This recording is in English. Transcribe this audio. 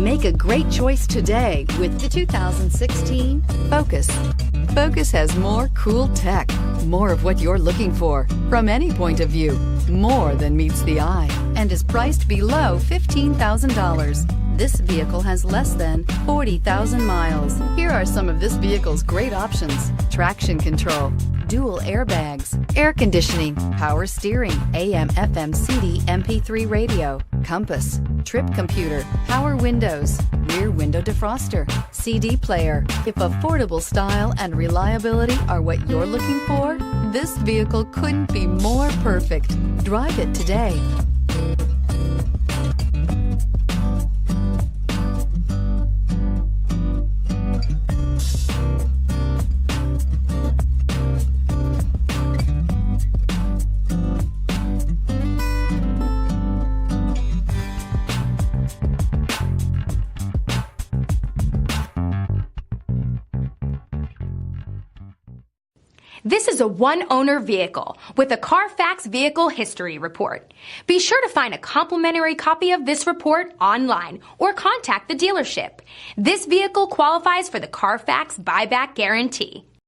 Make a great choice today with the 2016 Focus. Focus has more cool tech, more of what you're looking for from any point of view, more than meets the eye, and is priced below $15,000. This vehicle has less than 40,000 miles. Here are some of this vehicle's great options: traction control, dual airbags, air conditioning, power steering, AM/FM CD MP3 radio, compass, trip computer, power windows, rear window defroster, CD player. If affordable style and reliability are what you're looking for, this vehicle couldn't be more perfect. Drive it today. This is a one-owner vehicle with a Carfax Vehicle History Report. Be sure to find a complimentary copy of this report online or contact the dealership. This vehicle qualifies for the Carfax Buyback Guarantee.